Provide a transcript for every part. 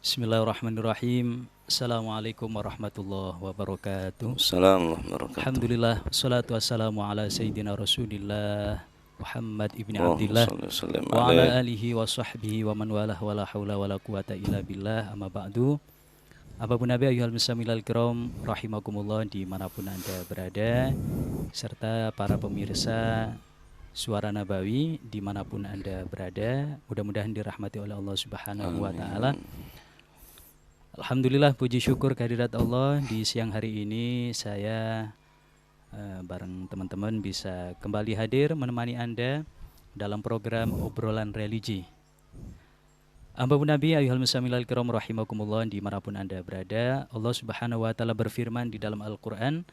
Bismillahirrahmanirrahim. Assalamualaikum warahmatullahi wabarakatuh. Assalamualaikum warahmatullahi wabarakatuh. Alhamdulillah, wassalatu wassalamu ala sayyidina Rasulillah Muhammad ibni Allahumma Abdillah shalli wa sallim wa ala alaih. alihi wa sahbihi wa man walah wa la hawla wa la quwata illa billah, amma ba'du. Apapun Nabi ayyuhal muslimil kiram rahimakumullah dimanapun Anda berada, serta para pemirsa Suara Nabawi dimanapun Anda berada, mudah-mudahan dirahmati oleh Allah Subhanahu wa Ta'ala. Alhamdulillah, puji syukur kehadirat Allah, di siang hari ini saya bareng teman-teman bisa kembali hadir menemani Anda dalam program obrolan religi. Ampun Nabi ayyuhal muslimil kiram rahimakumullah dimanapun Anda berada, Allah Subhanahu wa Ta'ala berfirman di dalam Al-Quran,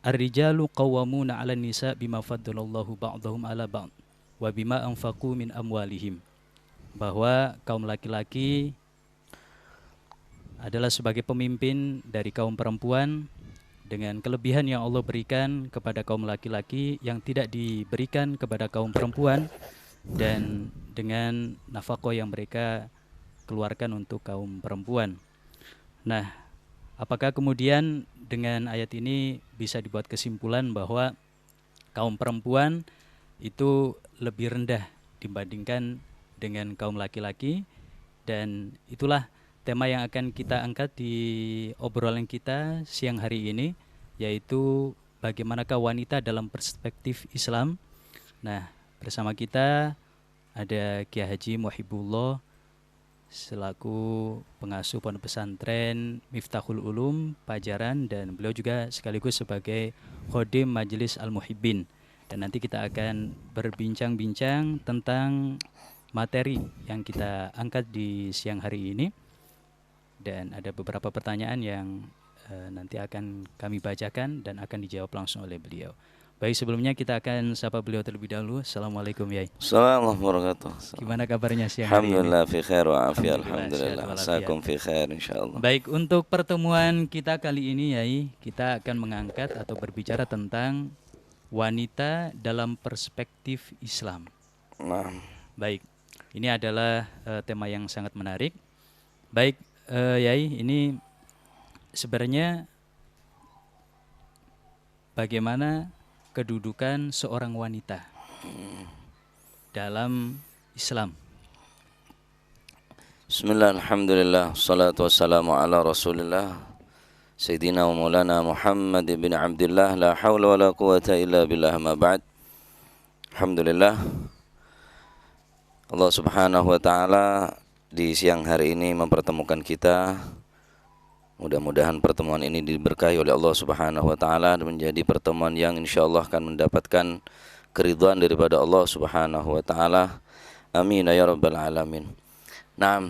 Ar-rijalu qawwamuna 'alan nisa bima faddalallahu ba'dahum 'ala ba'd wa bima anfaqu min amwalihim. Bahwa kaum laki-laki adalah sebagai pemimpin dari kaum perempuan dengan kelebihan yang Allah berikan kepada kaum laki-laki yang tidak diberikan kepada kaum perempuan, dan dengan nafkah yang mereka keluarkan untuk kaum perempuan. Nah, apakah kemudian dengan ayat ini bisa dibuat kesimpulan bahwa kaum perempuan itu lebih rendah dibandingkan dengan kaum laki-laki? Dan itulah tema yang akan kita angkat di obrolan kita siang hari ini, yaitu bagaimanakah wanita dalam perspektif Islam. Nah, bersama kita ada Kiai Haji Muhibullah selaku pengasuh pondok pesantren Miftahul Ulum Pajaran, dan beliau juga sekaligus sebagai khodim Majelis Al-Muhibbin. Dan nanti kita akan berbincang-bincang tentang materi yang kita angkat di siang hari ini. Dan ada beberapa pertanyaan yang nanti akan kami bacakan dan akan dijawab langsung oleh beliau. Baik, sebelumnya kita akan sapa beliau terlebih dahulu. Assalamualaikum Yai. Assalamualaikum warahmatullahi wabarakatuh. Gimana kabarnya siang hari ini? Alhamdulillah fi khair wa afiyah. Alhamdulillah, Alhamdulillah. sehat Asakum fi khair insyaallah. Baik, untuk pertemuan kita kali ini Yai, kita akan mengangkat atau berbicara tentang wanita dalam perspektif Islam. Nah, Baik, ini adalah tema yang sangat menarik. Baik, Yai, ini sebenarnya bagaimana kedudukan seorang wanita dalam Islam? bismillah, alhamdulillah, salatu wassalamu ala rasulillah Sayyidina wa maulana Muhammad bin Abdillah, la hawla wa la quwata illa billah, ma ba'd. Alhamdulillah, Allah subhanahu wa ta'ala di siang hari ini mempertemukan kita. Mudah-mudahan pertemuan ini diberkahi oleh Allah Subhanahu wa Ta'ala dan menjadi pertemuan yang insyaallah akan mendapatkan keridhaan daripada Allah Subhanahu wa Ta'ala. Amin ya rabbal alamin. Nah,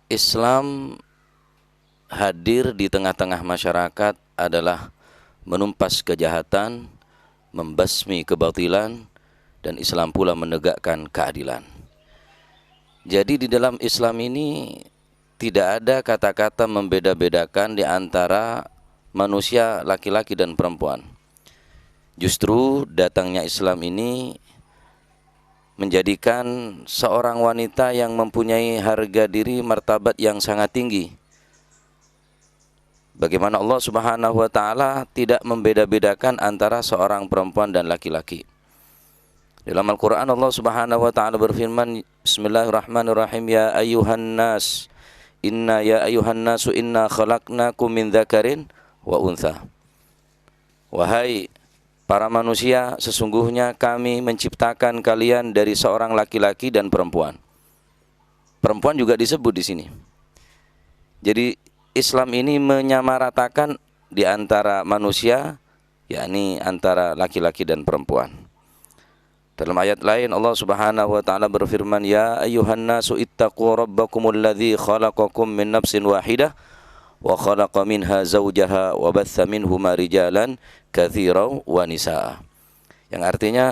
Islam hadir di tengah-tengah masyarakat adalah menumpas kejahatan, membasmi kebatilan, dan Islam pula menegakkan keadilan. Jadi di dalam Islam ini tidak ada kata-kata membeda-bedakan di antara manusia laki-laki dan perempuan. Justru datangnya Islam ini menjadikan seorang wanita yang mempunyai harga diri, martabat yang sangat tinggi. Bagaimana Allah Subhanahu wa Ta'ala tidak membeda-bedakan antara seorang perempuan dan laki-laki. Dalam Al-Quran Allah Subhanahu wa Ta'ala berfirman, Bismillahirrahmanirrahim, Ya ayyuhan nas, Inna ya ayuhan nasu inna khalaqnakum min dzakarin wa untha. Wahai para manusia, sesungguhnya kami menciptakan kalian dari seorang laki-laki dan perempuan. Perempuan juga disebut di sini. Jadi Islam ini menyamaratakan di antara manusia, yakni antara laki-laki dan perempuan. Dalam ayat lain Allah Subhanahu wa Ta'ala berfirman, Ya ayyuhan nasu ittaqu rabbakumul ladzi khalaqakum min nafsin wahidah wa khalaqa minha zawjaha wa batha minhuma rijalan katsiran wa nisaa. Yang artinya,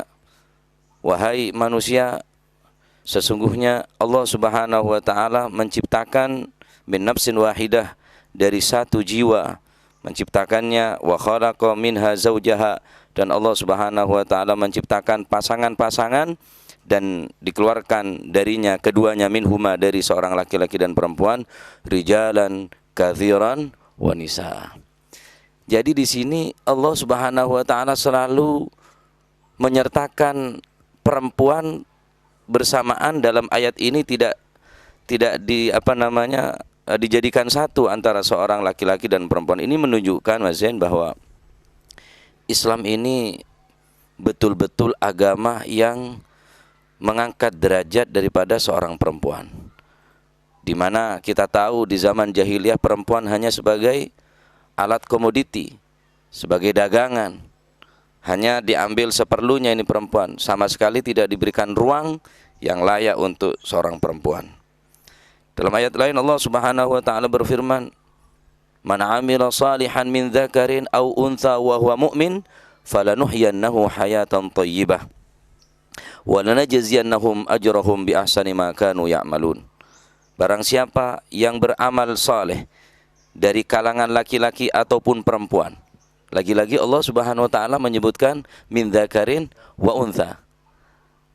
wahai manusia, sesungguhnya Allah Subhanahu wa Ta'ala menciptakan min nafsin wahidah, dari satu jiwa menciptakannya, wa khalaqa minha zawjaha, dan Allah Subhanahu wa Ta'ala menciptakan pasangan-pasangan dan dikeluarkan darinya keduanya minhuma dari seorang laki-laki dan perempuan rijalan katsiran wa nisa. Jadi di sini Allah Subhanahu wa taala selalu menyertakan perempuan bersamaan dalam ayat ini, tidak dijadikan satu antara seorang laki-laki dan perempuan. Ini menunjukkan Mas Zain bahwa Islam ini betul-betul agama yang mengangkat derajat daripada seorang perempuan. Di mana kita tahu di zaman jahiliyah perempuan hanya sebagai alat komoditi, sebagai dagangan. Hanya diambil seperlunya ini perempuan, sama sekali tidak diberikan ruang yang layak untuk seorang perempuan. Dalam ayat lain Allah Subhanahu wa taala berfirman, "Man 'amila shalihan min dzakarin aw untha wa huwa mu'min, falanuhyiyannahu hayatan thayyibah wa lanajziyannahum ajrahum bi ahsani ma kanu ya'malun." Barang siapa yang beramal saleh dari kalangan laki-laki ataupun perempuan. Lagi-lagi Allah Subhanahu wa taala menyebutkan min dzakarin wa untha.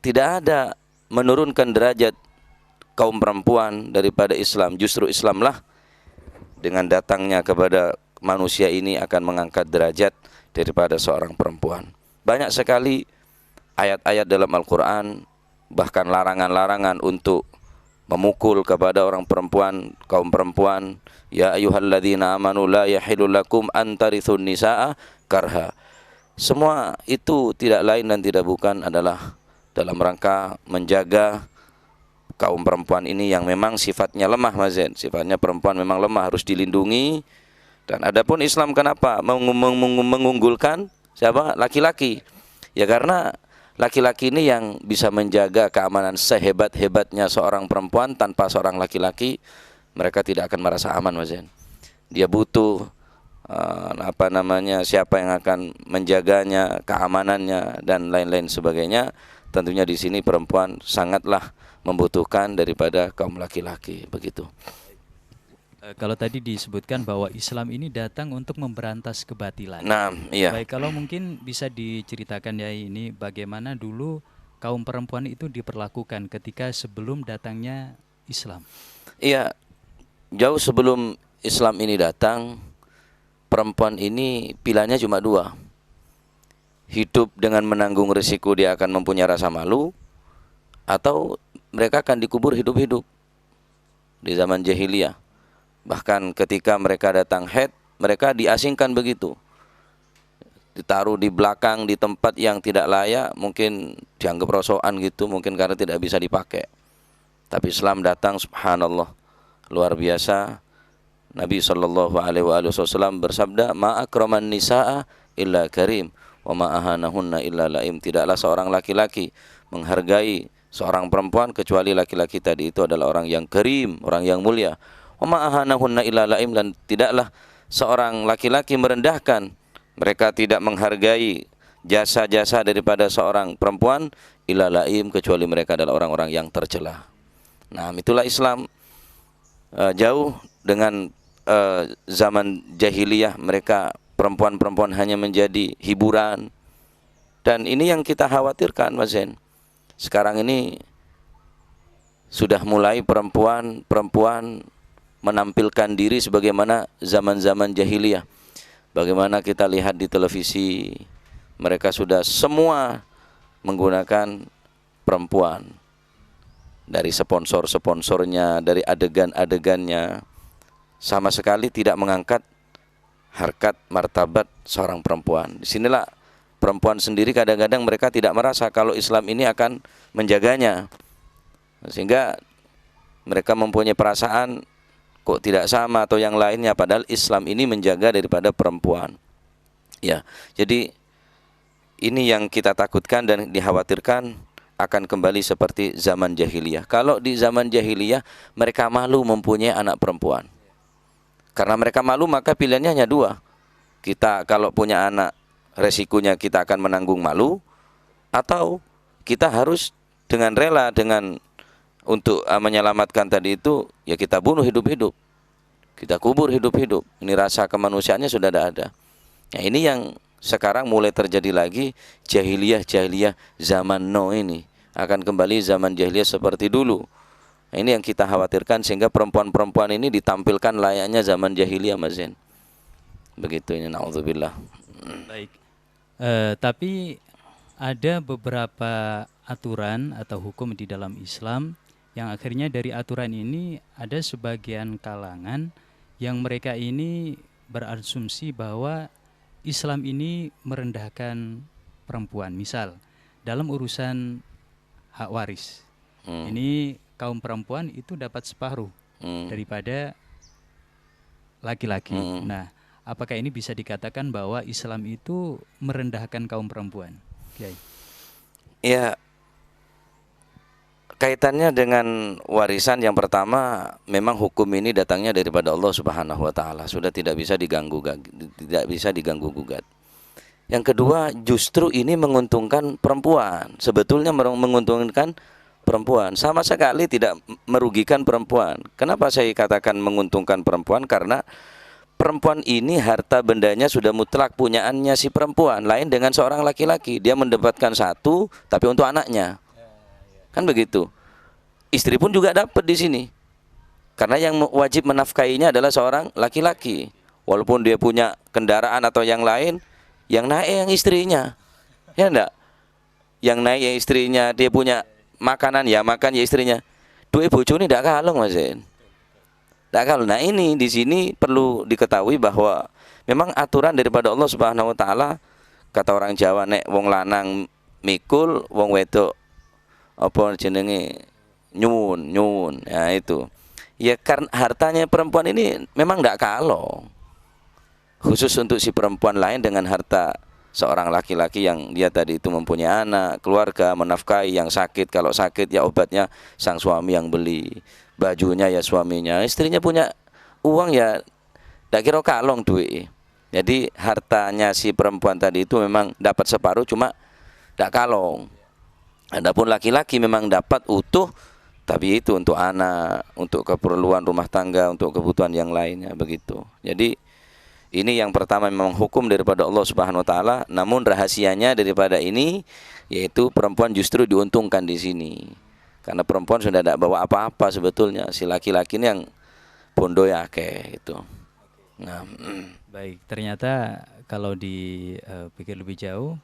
Tidak ada menurunkan derajat kaum perempuan daripada Islam. Justru Islamlah dengan datangnya kepada manusia ini akan mengangkat derajat daripada seorang perempuan. Banyak sekali ayat-ayat dalam Al-Quran, bahkan larangan-larangan untuk memukul kepada orang perempuan, kaum perempuan. Ya ayyuhalladzina amanu la yahillu lakum an tarithun nisaa karha. Semua itu tidak lain dan tidak bukan adalah dalam rangka menjaga kaum perempuan ini yang memang sifatnya lemah, Mas Zain. Sifatnya perempuan memang lemah, harus dilindungi. Dan adapun Islam kenapa mengunggulkan siapa? Laki-laki. Ya karena laki-laki ini yang bisa menjaga keamanan. Sehebat-hebatnya seorang perempuan, tanpa seorang laki-laki mereka tidak akan merasa aman, Mas Zain. Dia butuh siapa yang akan menjaganya, keamanannya dan lain-lain sebagainya. Tentunya di sini perempuan sangatlah membutuhkan daripada kaum laki-laki, begitu. Kalau tadi disebutkan bahwa Islam ini datang untuk memberantas kebatilan. Nah, iya. Baik, kalau mungkin bisa diceritakan ya ini bagaimana dulu kaum perempuan itu diperlakukan ketika sebelum datangnya Islam. Iya, jauh sebelum Islam ini datang, perempuan ini pilihannya cuma dua. Hidup dengan menanggung risiko dia akan mempunyai rasa malu, atau mereka akan dikubur hidup-hidup di zaman jahiliyah. Bahkan ketika mereka datang haid, mereka diasingkan begitu, ditaruh di belakang di tempat yang tidak layak, mungkin dianggap rosokan gitu, mungkin karena tidak bisa dipakai. Tapi Islam datang, subhanallah, luar biasa. Nabi SAW bersabda, "Ma akraman nisaa illa karim, wa ma ahanahunna illa laim." Tidaklah seorang laki-laki menghargai seorang perempuan kecuali laki-laki tadi itu adalah orang yang karim, orang yang mulia. Wa ma ahanahunna illa laim, dan tidaklah seorang laki-laki merendahkan, mereka tidak menghargai jasa-jasa daripada seorang perempuan illa laim, kecuali mereka adalah orang-orang yang tercela. Nah, itulah Islam. Jauh dengan zaman jahiliyah, mereka perempuan-perempuan hanya menjadi hiburan. Dan ini yang kita khawatirkan, Mas Zain. Sekarang ini sudah mulai perempuan menampilkan diri sebagaimana zaman-zaman jahiliyah. Bagaimana kita lihat di televisi, mereka sudah semua menggunakan perempuan. Dari sponsor-sponsornya, dari adegan-adegannya, sama sekali tidak mengangkat harkat martabat seorang perempuan. Disinilah perempuan sendiri kadang-kadang mereka tidak merasa kalau Islam ini akan menjaganya, sehingga mereka mempunyai perasaan kok tidak sama atau yang lainnya, padahal Islam ini menjaga daripada perempuan. Ya, jadi ini yang kita takutkan dan dikhawatirkan akan kembali seperti zaman jahiliyah. Kalau di zaman jahiliyah mereka malu mempunyai anak perempuan. Karena mereka malu, maka pilihannya hanya dua. Kita kalau punya anak, resikonya kita akan menanggung malu, atau kita harus dengan rela untuk menyelamatkan tadi itu, ya kita bunuh hidup-hidup, kita kubur hidup-hidup. Ini rasa kemanusiaannya sudah ada. Nah, ini yang sekarang mulai terjadi lagi, jahiliyah zaman now ini. akan kembali zaman jahiliyah seperti dulu. Nah, ini yang kita khawatirkan, sehingga perempuan-perempuan ini ditampilkan layaknya zaman jahiliyah, Mas Zain. Begitu ini, naudzubillah. Baik. Tapi ada beberapa aturan atau hukum di dalam Islam yang akhirnya dari aturan ini ada sebagian kalangan yang mereka ini berasumsi bahwa Islam ini merendahkan perempuan. Misal dalam urusan hak waris, ini kaum perempuan itu dapat separuh daripada laki-laki. Nah, apakah ini bisa dikatakan bahwa Islam itu merendahkan kaum perempuan? Kiai. Ya, kaitannya dengan warisan, yang pertama memang hukum ini datangnya daripada Allah Subhanahu wa taala, sudah tidak bisa diganggu gugat. Yang kedua, justru ini menguntungkan perempuan. Sebetulnya menguntungkan perempuan, sama sekali tidak merugikan perempuan. Kenapa saya katakan menguntungkan perempuan? Karena perempuan ini harta bendanya sudah mutlak punyaannya si perempuan, lain dengan seorang laki-laki, dia mendapatkan satu tapi untuk anaknya. Kan begitu. Istri pun juga dapat di sini. Karena yang wajib menafkahinya adalah seorang laki-laki. Walaupun dia punya kendaraan atau yang lain, yang naik yang istrinya. Ya enggak? Yang naik yang istrinya, dia punya makanan ya makan ya istrinya. Duit bojone ndak kalong, Mas Zain. Nah, ini di sini perlu diketahui bahwa memang aturan daripada Allah Subhanahu wa taala, kata orang Jawa, nek wong lanang mikul, wong wedok apa jenenge nyun. Ya itu. Ya karena hartanya perempuan ini memang tidak kalong. Khusus untuk si perempuan lain dengan harta seorang laki-laki yang dia tadi itu mempunyai anak, keluarga, menafkahi, yang sakit, kalau sakit ya obatnya sang suami yang beli, bajunya ya suaminya, istrinya punya uang ya tidak kira kalong duit. Jadi hartanya si perempuan tadi itu memang dapat separuh, cuma tidak kalong. Adapun laki-laki memang dapat utuh, tapi itu untuk anak, untuk keperluan rumah tangga, untuk kebutuhan yang lainnya, begitu. Jadi ini yang pertama memang hukum daripada Allah Subhanahu wa taala, namun rahasianya daripada ini yaitu perempuan justru diuntungkan di sini. Karena perempuan sudah tidak bawa apa-apa sebetulnya, si laki-laki ini yang bondo ya kayak gitu. Nah, baik, ternyata kalau dipikir lebih jauh,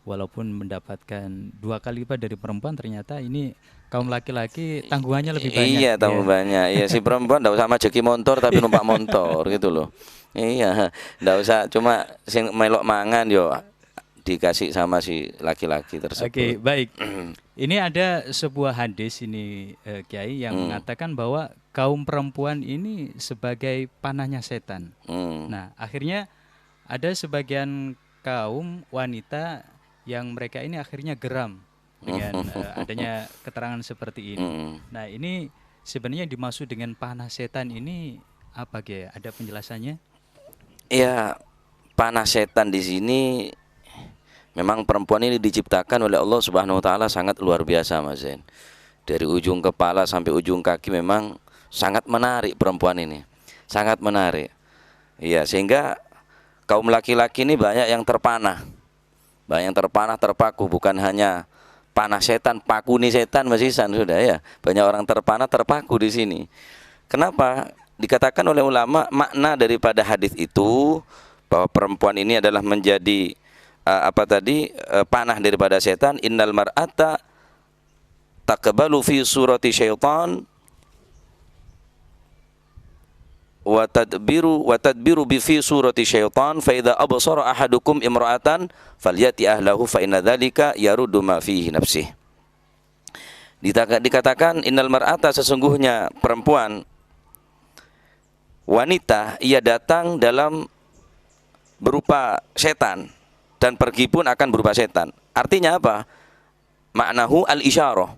walaupun mendapatkan 2 kali lipat dari perempuan, ternyata ini kaum laki-laki tanggungannya lebih banyak. Iya, tanggungannya. Iya, si perempuan tidak usah majeki motor tapi numpak motor gitu loh. Iya, tidak usah cuma sing melok mangan yo dikasih sama si laki-laki tersebut. Oke, baik. Ini ada sebuah hadis ini Kiai yang mengatakan bahwa kaum perempuan ini sebagai panahnya setan. Nah, akhirnya ada sebagian kaum wanita yang mereka ini akhirnya geram dengan adanya keterangan seperti ini. Nah, ini sebenarnya dimaksud dengan panah setan ini apa, Kiai? Ada penjelasannya? Ya, panah setan di sini memang perempuan ini diciptakan oleh Allah Subhanahu wa taala sangat luar biasa, Mas Zain. Dari ujung kepala sampai ujung kaki memang sangat menarik perempuan ini. Sangat menarik. Iya, sehingga kaum laki-laki ini banyak yang terpanah. Banyak yang terpanah, terpaku, bukan hanya panah setan, pakuni setan masisan sudah ya. Banyak orang terpanah, terpaku di sini. Kenapa? Dikatakan oleh ulama, makna daripada hadis itu bahwa perempuan ini adalah menjadi panah daripada setan. Innal mar'ata taqbalu fi surati syaitan wa tadbiru bi fi surati syaitan fa idza absara ahadukum imra'atan falyati ahlahu fa inna dzalika yaruddu ma fihi nafsihi. Dikatakan innal mar'ata, sesungguhnya perempuan, wanita, ia datang dalam berupa setan dan pergi pun akan berupa setan. Artinya apa? Maknahu al-isyarah.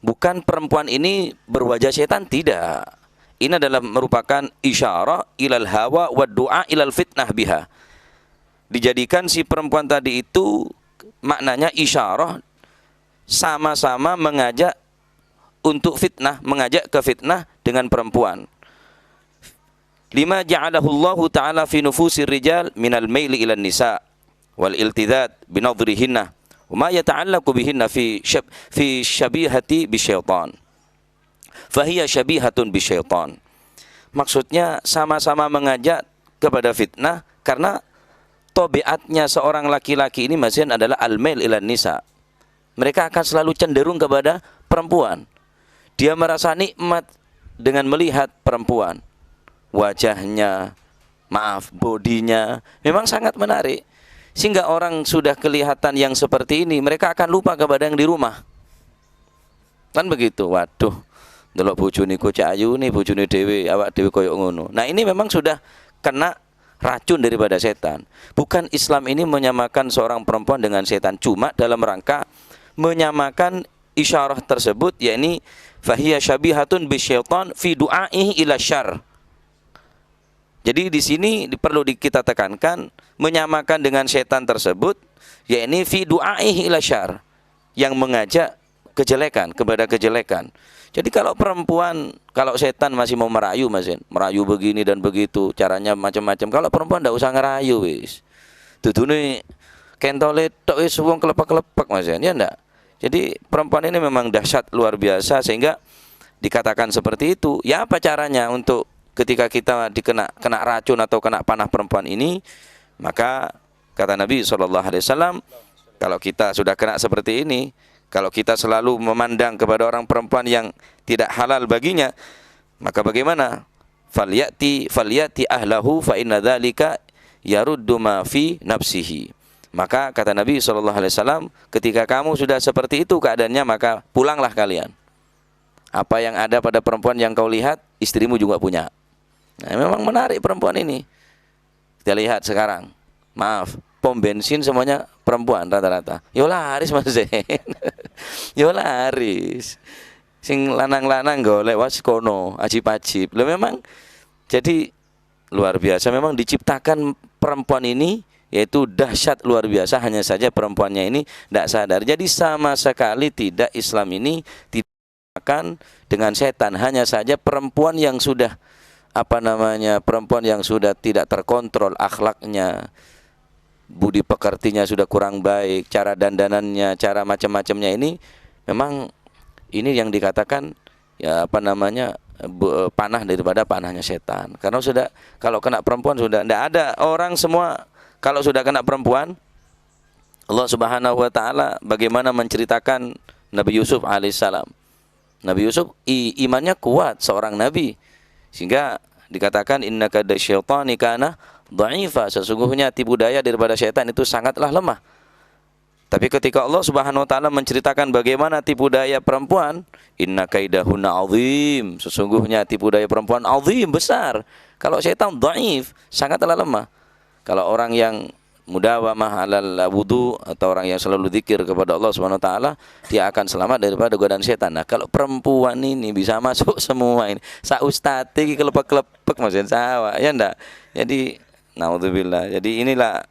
Bukan perempuan ini berwajah setan, tidak. Ini adalah merupakan isyarah ilal hawa wa du'a ilal fitnah biha. Dijadikan si perempuan tadi itu maknanya isyarah, sama-sama mengajak untuk fitnah, mengajak ke fitnah dengan perempuan. Lima ja'alahu Allah Ta'ala fi nufusir rijal minal maili ilan nisa wal iltidad binadrihinna Ma yata'allaqu bihinna fi syabihati bisyaitan. Fahiya syabihatun bisyaitan. Maksudnya sama-sama mengajak kepada fitnah karena tabiatnya seorang laki-laki ini masih adalah al-mail ilan nisa. Mereka akan selalu cenderung kepada perempuan. Dia merasa nikmat dengan melihat perempuan. Wajahnya, bodinya memang sangat menarik. Sehingga orang sudah kelihatan yang seperti ini, mereka akan lupa kepada yang di rumah. Kan begitu. Waduh, delok bojone ku cak ayu nih, bojone dhewe awak dhewe koyo ngono. Nah, ini memang sudah kena racun daripada setan. Bukan Islam ini menyamakan seorang perempuan dengan setan, cuma dalam rangka menyamakan isyarah tersebut, yakni fahiya syabihatun bisyaitan fi du'aihi ila syarr. Jadi di sini perlu kita tekankan menyamakan dengan setan tersebut, yakni fi du'aihi ila syarr, yang mengajak kejelekan kepada kejelekan. Jadi kalau perempuan, kalau setan masih mau merayu, merayu begini dan begitu, caranya macam-macam. Kalau perempuan ndak usah ngerayu wis. Dudune kentole tok wis wong kelepek-kelepek ya ndak. Jadi perempuan ini memang dahsyat luar biasa sehingga dikatakan seperti itu. Ya apa caranya untuk ketika kita kena racun atau kena panah perempuan ini, maka kata Nabi SAW, kalau kita sudah kena seperti ini, kalau kita selalu memandang kepada orang perempuan yang tidak halal baginya, maka bagaimana? Falyati ahlahu fa inna dzalika yaruddu ma fi nafsihi. Maka kata Nabi SAW, ketika kamu sudah seperti itu keadaannya, maka pulanglah kalian. Apa yang ada pada perempuan yang kau lihat, istrimu juga punya. Nah, memang menarik perempuan ini. Kita lihat sekarang, maaf, pom bensin semuanya perempuan rata-rata. Yo laris Mas Zain. Yo laris. Sing lanang-lanang golek was kono, ajib-ajib. Lo memang jadi luar biasa, memang diciptakan perempuan ini yaitu dahsyat luar biasa, hanya saja perempuannya ini tidak sadar. Jadi sama sekali tidak, Islam ini tidak akan dengan setan, hanya saja perempuan yang sudah perempuan yang sudah tidak terkontrol akhlaknya, budi pekertinya sudah kurang baik, cara dandanannya, cara macam-macamnya ini memang ini yang dikatakan panah daripada panahnya setan. Karena sudah, kalau kena perempuan sudah tidak ada orang semua. Kalau sudah kena perempuan, Allah Subhanahu wa taala bagaimana menceritakan Nabi Yusuf alaihissalam. Nabi Yusuf imannya kuat, seorang nabi, sehingga dikatakan innaka dasyaitani kana dha'ifa, sesungguhnya tipu daya daripada syaitan itu sangatlah lemah. Tapi ketika Allah Subhanahu wa taala menceritakan bagaimana tipu daya perempuan, inna kaidahunna azim, sesungguhnya tipu daya perempuan azim, besar. Kalau syaitan dhaif, sangatlah lemah. Kalau orang yang mudawamah alal wudu atau orang yang selalu zikir kepada Allah Subhanahu wa taala, dia akan selamat daripada godaan setan. Nah, kalau perempuan ini bisa masuk semua ini, sa ustaz iki kelepek-kelepek maksudnya sawah, ya ndak? Jadi naudzubillah. Jadi inilah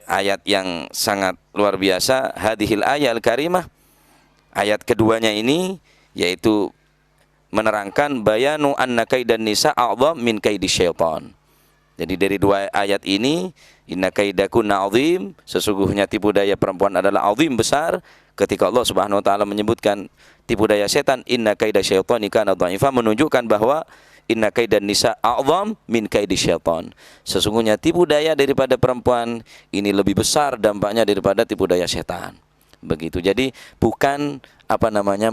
ayat yang sangat luar biasa, hadhil ayatul karimah. Ayat keduanya ini yaitu menerangkan bayanu anna kaidan nisa a'dham min kaidi syaitan. Jadi dari dua ayat ini, inna kaidakunna azim, sesungguhnya tipu daya perempuan adalah azim, besar. Ketika Allah Subhanahu wa taala menyebutkan tipu daya setan, inna kaida syaitani kana dha'ifa, menunjukkan bahwa inna kaidan nisa a'zam min kaidi syaitan. Sesungguhnya tipu daya daripada perempuan ini lebih besar dampaknya daripada tipu daya setan. Begitu. Jadi bukan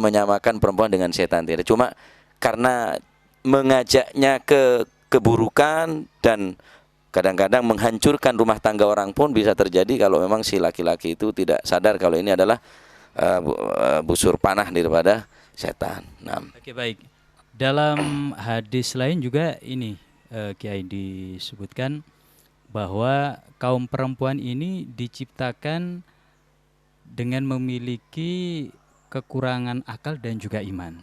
menyamakan perempuan dengan setan, tidak. Cuma karena mengajaknya ke keburukan dan kadang-kadang menghancurkan rumah tangga orang pun bisa terjadi kalau memang si laki-laki itu tidak sadar kalau ini adalah busur panah daripada setan. Nah. Oke, baik. Dalam hadis lain juga ini Kiai disebutkan bahwa kaum perempuan ini diciptakan dengan memiliki kekurangan akal dan juga iman.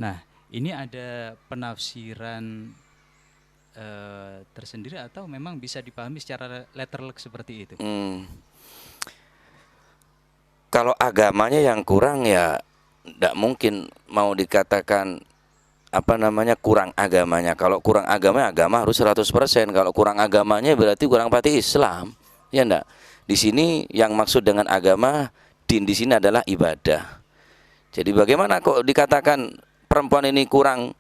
Nah, ini ada penafsiran tersendiri atau memang bisa dipahami secara letterlek seperti itu? Kalau agamanya yang kurang, ya tidak mungkin mau dikatakan kurang agamanya. Kalau kurang agama harus 100%. Kalau kurang agamanya berarti kurang pati Islam, ya enggak? Di sini yang maksud dengan agama, din di sini adalah ibadah. Jadi bagaimana kok dikatakan perempuan ini kurang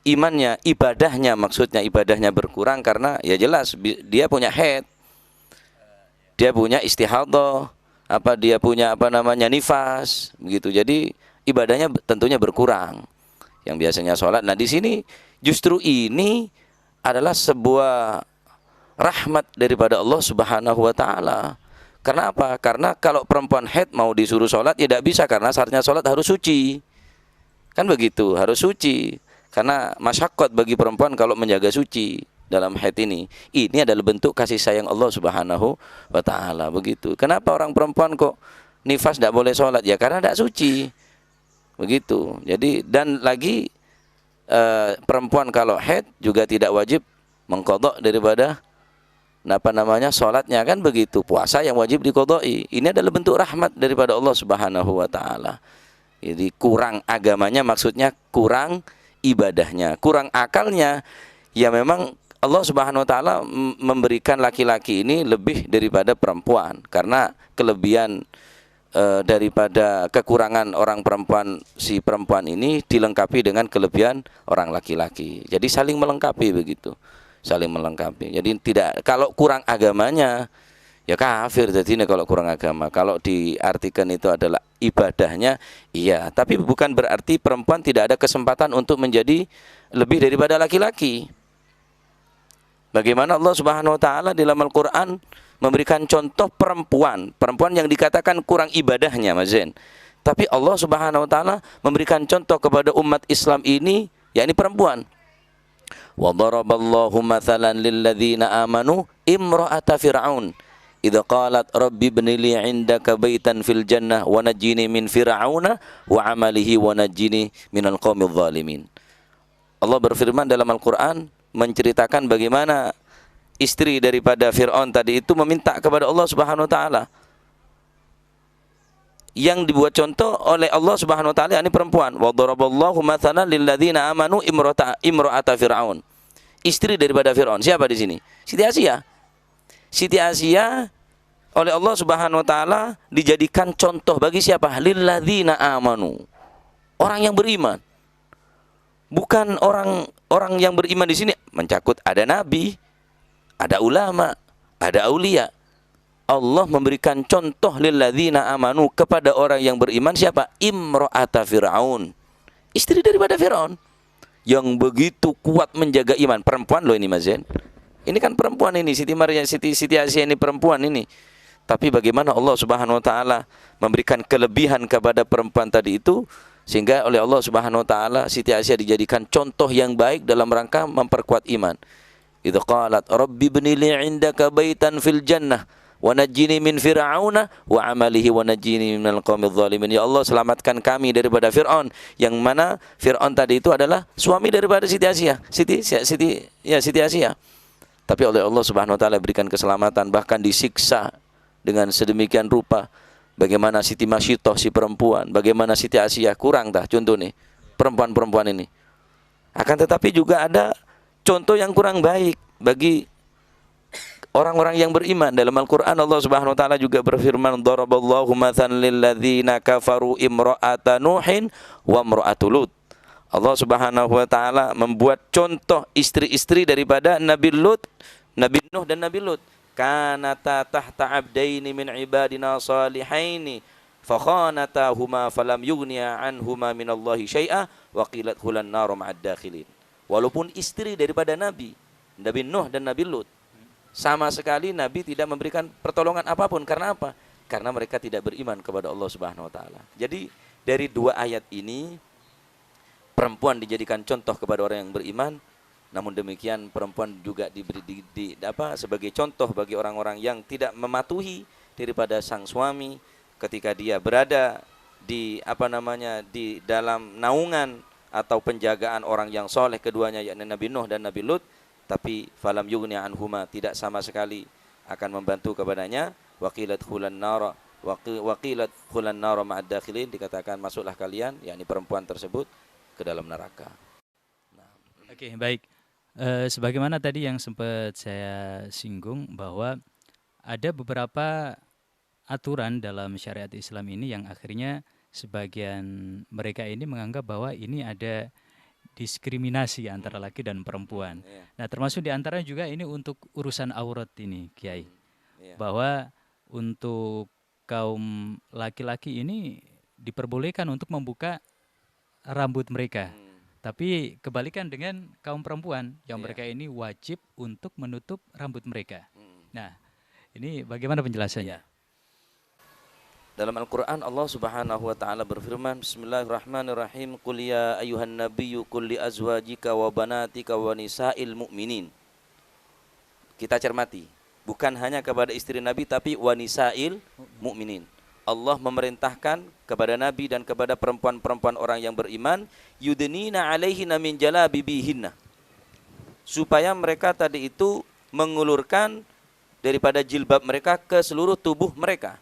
imannya, ibadahnya, maksudnya ibadahnya berkurang karena ya jelas dia punya haid, dia punya istihadhah, dia punya nifas, begitu. Jadi ibadahnya tentunya berkurang. Yang biasanya sholat. Nah di sini justru ini adalah sebuah rahmat daripada Allah Subhanahu wa taala. Karena apa? Karena kalau perempuan haid mau disuruh sholat ya tidak bisa, karena syaratnya sholat harus suci. Kan begitu, harus suci. Karena masyaqqat bagi perempuan kalau menjaga suci dalam haid ini. Ini adalah bentuk kasih sayang Allah Subhanahu wa taala, begitu. Kenapa orang perempuan kok nifas tidak boleh sholat? Ya karena tidak suci. Begitu. Jadi dan lagi perempuan kalau haid juga tidak wajib mengqadha daripada sholatnya, kan begitu. Puasa yang wajib diqadai. Ini adalah bentuk rahmat daripada Allah Subhanahu wa taala. Jadi kurang agamanya maksudnya kurang ibadahnya, kurang akalnya. Ya memang Allah Subhanahu wa taala memberikan laki-laki ini lebih daripada perempuan karena kelebihan daripada kekurangan si perempuan ini dilengkapi dengan kelebihan orang laki-laki. Jadi saling melengkapi begitu. Saling melengkapi. Jadi tidak, kalau kurang agamanya ya kafir jadinya kalau kurang agama. Kalau diartikan itu adalah ibadahnya, iya, tapi bukan berarti perempuan tidak ada kesempatan untuk menjadi lebih daripada laki-laki. Bagaimana Allah Subhanahu wa taala di dalam Al-Qur'an memberikan contoh perempuan yang dikatakan kurang ibadahnya, Mas Zain. Tapi Allah Subhanahu wa taala memberikan contoh kepada umat Islam ini, yakni perempuan. Wa daraballahu mathalan lil ladzina amanu imra'ata fir'aun idza qalat rabbi ibni li 'indaka baitan fil jannah wa najjini min fir'auna wa 'amalihi wa najjini minal qaumidz zalimin. Allah berfirman dalam Al-Qur'an menceritakan bagaimana istri daripada Fir'aun tadi itu meminta kepada Allah Subhanahu wa taala. Yang dibuat contoh oleh Allah Subhanahu wa taala yakni perempuan. Wa daraballahu mathalan lil ladzina amanu imra'ata fir'aun. Istri daripada Fir'aun. Siapa di sini? Siti Asia. Siti Asia oleh Allah Subhanahu wa taala dijadikan contoh bagi siapa? Lil ladzina amanu. Orang yang beriman. Bukan orang yang beriman di sini mencakup ada nabi, ada ulama, ada aulia. Allah memberikan contoh lilladzina amanu kepada orang yang beriman siapa? Imra'ata Fir'aun. Istri daripada Fir'aun yang begitu kuat menjaga iman. Perempuan loh ini, Mas Zain. Ini kan perempuan ini, Siti Asia ini perempuan ini. Tapi bagaimana Allah Subhanahu wa taala memberikan kelebihan kepada perempuan tadi itu sehingga oleh Allah Subhanahu wa taala Siti Asia dijadikan contoh yang baik dalam rangka memperkuat iman. Idza qalat rabbi ibni li 'indaka baitan fil jannah wa najjini min fir'auna wa 'amalihi wa najjini minal qaumidz zalimin. Ya Allah, selamatkan kami daripada Fir'aun, yang mana Fir'aun tadi itu adalah suami daripada Siti Asia. Siti Asia. Tapi oleh Allah Subhanahu wa taala berikan keselamatan, bahkan disiksa dengan sedemikian rupa. Bagaimana Siti Masyitoh si perempuan, bagaimana Siti Asia, kurang dah contoh nih perempuan-perempuan ini. Akan tetapi juga ada contoh yang kurang baik bagi orang-orang yang beriman. Dalam Al-Qur'an Allah Subhanahu wa taala juga berfirman, daraballahu mathalan lil ladzina kafaru imra'ata nuhin wa imra'atu lut. Allah Subhanahu wa taala membuat contoh istri-istri daripada Nabi Lut, Nabi Nuh dan Nabi Lut. Kanata tahta abdaini min ibadina salihaini fakhanatahuma falam yughniya anhuma minallahi syai'a wa qilat hulan nar ma'ad dakhilin. Walaupun istri daripada Nabi Nuh dan Nabi Lut, sama sekali Nabi tidak memberikan pertolongan apapun. Karena apa? Karena mereka tidak beriman kepada Allah Subhanahu wa taala. Jadi dari dua ayat ini perempuan dijadikan contoh kepada orang yang beriman. Namun demikian perempuan juga diberi sebagai contoh bagi orang-orang yang tidak mematuhi daripada sang suami ketika dia berada di di dalam naungan atau penjagaan orang yang soleh keduanya, yakni Nabi Nuh dan Nabi Lut. Tapi falam yughni anhuma, tidak sama sekali akan membantu kepadanya. Waqilat khulan nara ma'ad dakhilin, dikatakan masuklah kalian, yakni perempuan tersebut, ke dalam neraka. Oke, baik. Sebagaimana tadi yang sempat saya singgung bahwa ada beberapa aturan dalam syariat Islam ini yang akhirnya sebagian mereka ini menganggap bahwa ini ada diskriminasi antara laki dan perempuan. Iya. Nah, termasuk diantaranya juga ini untuk urusan aurat ini, Kiai. Iya. Bahwa untuk kaum laki-laki ini diperbolehkan untuk membuka rambut mereka. Tapi kebalikan dengan kaum perempuan yang Iya. mereka ini wajib untuk menutup rambut mereka. Hmm. Nah, ini bagaimana penjelasannya? Iya. Dalam Al-Quran Allah subhanahu wa ta'ala berfirman, Bismillahirrahmanirrahim, Qul ya ayuhan nabiyyu qul li azwajika wa banatika wa nisa'il mu'minin. Kita cermati, bukan hanya kepada istri Nabi tapi wa nisa'il mu'minin. Allah memerintahkan kepada Nabi dan kepada perempuan-perempuan orang yang beriman, yudnina alaihina min jalabibihinna, supaya mereka tadi itu mengulurkan daripada jilbab mereka ke seluruh tubuh mereka.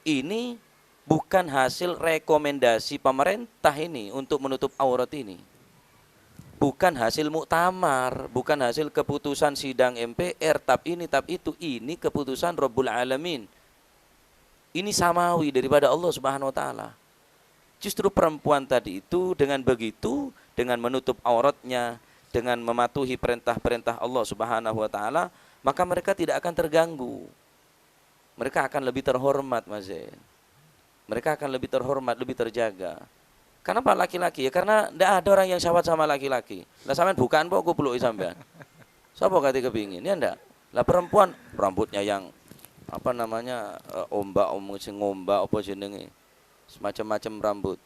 Ini bukan hasil rekomendasi pemerintah ini untuk menutup aurat ini. Bukan hasil muktamar, bukan hasil keputusan sidang MPR, tab ini, tab itu. Ini keputusan Rabbul Alamin. Ini samawi daripada Allah Subhanahu wa taala. Justru perempuan tadi itu dengan begitu, dengan menutup auratnya, dengan mematuhi perintah-perintah Allah Subhanahu wa taala, maka mereka tidak akan terganggu. Mereka akan lebih terhormat, Mas Zain. Mereka akan lebih terhormat, lebih terjaga. Kenapa laki-laki? Ya karena tidak ada orang yang syahwat sama laki-laki. Lah sampean bukan kok kupluk sampean. Sapa kate kepingin? Ya ndak. Lah perempuan rambutnya yang apa namanya ombak sing ngombak apa jenenge? Semacam-macam rambut.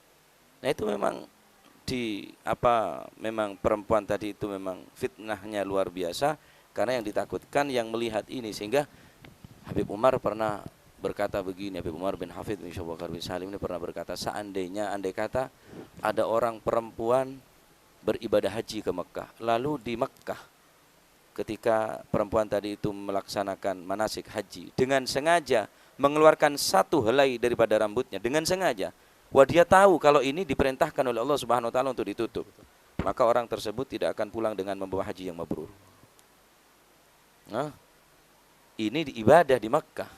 Nah itu memang memang perempuan tadi itu memang fitnahnya luar biasa karena yang ditakutkan yang melihat ini, sehingga Habib Umar pernah berkata begini, Habib Umar bin Hafidh bin Syekh Bakar bin Salim ini pernah berkata, andai kata ada orang perempuan beribadah haji ke Mekah, lalu di Mekah ketika perempuan tadi itu melaksanakan manasik haji dengan sengaja mengeluarkan satu helai daripada rambutnya dengan sengaja, wah dia tahu kalau ini diperintahkan oleh Allah Subhanahu wa taala untuk ditutup, maka orang tersebut tidak akan pulang dengan membawa haji yang mabrur. Nah, ini di ibadah di Makkah.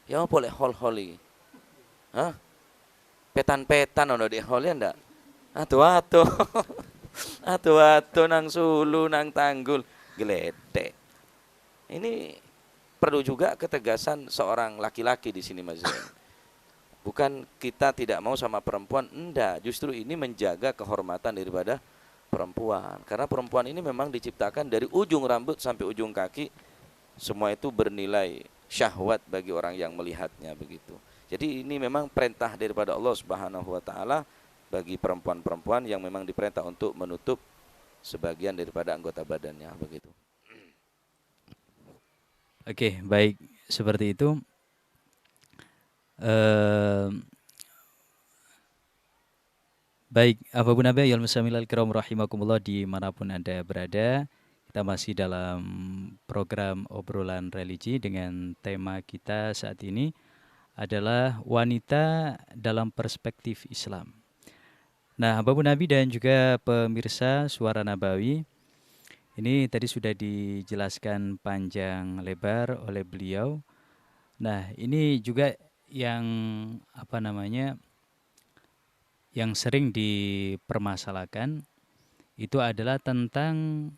Ya boleh hol-holi. Hah? Petan-petan ono di hol ya ndak? Atu-atu. Atu-atu nang Sulu, nang Tanggul, geledek. Ini perlu juga ketegasan seorang laki-laki di sini, Mas Zain. Bukan kita tidak mau sama perempuan, enggak. Justru ini menjaga kehormatan daripada perempuan. Karena perempuan ini memang diciptakan dari ujung rambut sampai ujung kaki, semua itu bernilai syahwat bagi orang yang melihatnya begitu. Jadi ini memang perintah daripada Allah Subhanahu wa taala bagi perempuan-perempuan yang memang diperintah untuk menutup sebagian daripada anggota badannya begitu. Oke, baik, seperti itu. Baik, Abu Nabi al-Musamil al-Kiram rahimakumullah dimanapun Anda berada. Kita masih dalam program obrolan religi dengan tema kita saat ini adalah wanita dalam perspektif Islam. Nah, Bapak Nabi dan juga pemirsa Suara Nabawi, ini tadi sudah dijelaskan panjang lebar oleh beliau. Nah, ini juga yang yang sering dipermasalahkan itu adalah tentang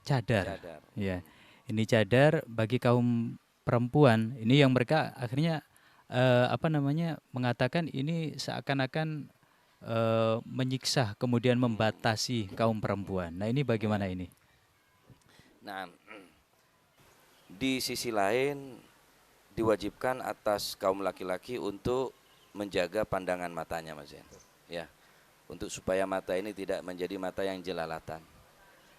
cadar. Ya, ini cadar bagi kaum perempuan. Ini yang mereka akhirnya mengatakan ini seakan-akan menyiksa kemudian membatasi kaum perempuan. Nah, ini bagaimana ini? Nah, di sisi lain diwajibkan atas kaum laki-laki untuk menjaga pandangan matanya, Mas Zain. Ya, untuk supaya mata ini tidak menjadi mata yang jelalatan.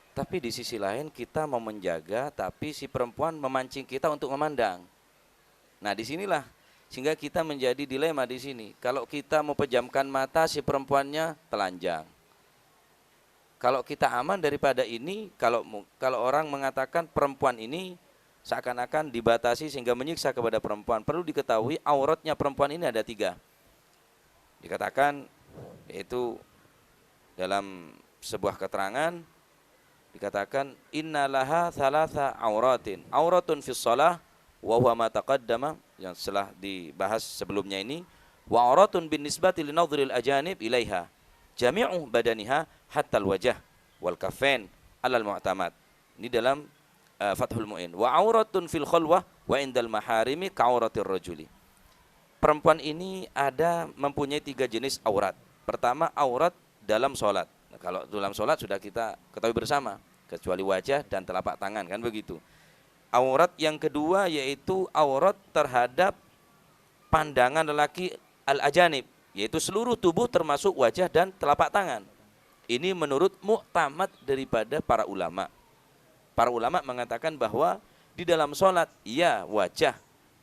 Tapi di sisi lain kita mau menjaga, tapi si perempuan memancing kita untuk memandang. Nah, disinilah sehingga kita menjadi dilema di sini. Kalau kita mau pejamkan mata, si perempuannya telanjang. Kalau kita aman daripada ini, kalau orang mengatakan perempuan ini seakan-akan dibatasi sehingga menyiksa kepada perempuan, perlu diketahui auratnya perempuan ini ada 3. Dikatakan yaitu dalam sebuah keterangan dikatakan innalaha thalatha auratin, auratun fis shalah, wa huwa ma taqaddama, yang setelah dibahas sebelumnya ini, wa auratun bin nisbati li nadhril ajanib ilaiha jami'u badaniha hatta al-wajh wal kaffain alal mu'tamad. Ini dalam Fathul Mu'in. Wa auratun fil khalwah wa indal maharimi ka'auratir rajuli. Perempuan ini mempunyai 3 jenis aurat. Pertama, aurat dalam sholat. Nah, kalau dalam sholat sudah kita ketahui bersama, kecuali wajah dan telapak tangan, kan begitu. Aurat yang kedua yaitu aurat terhadap pandangan lelaki al-ajanib, yaitu seluruh tubuh termasuk wajah dan telapak tangan. Ini menurut mu'tamad daripada para ulama. Para ulama mengatakan bahwa di dalam sholat, ya wajah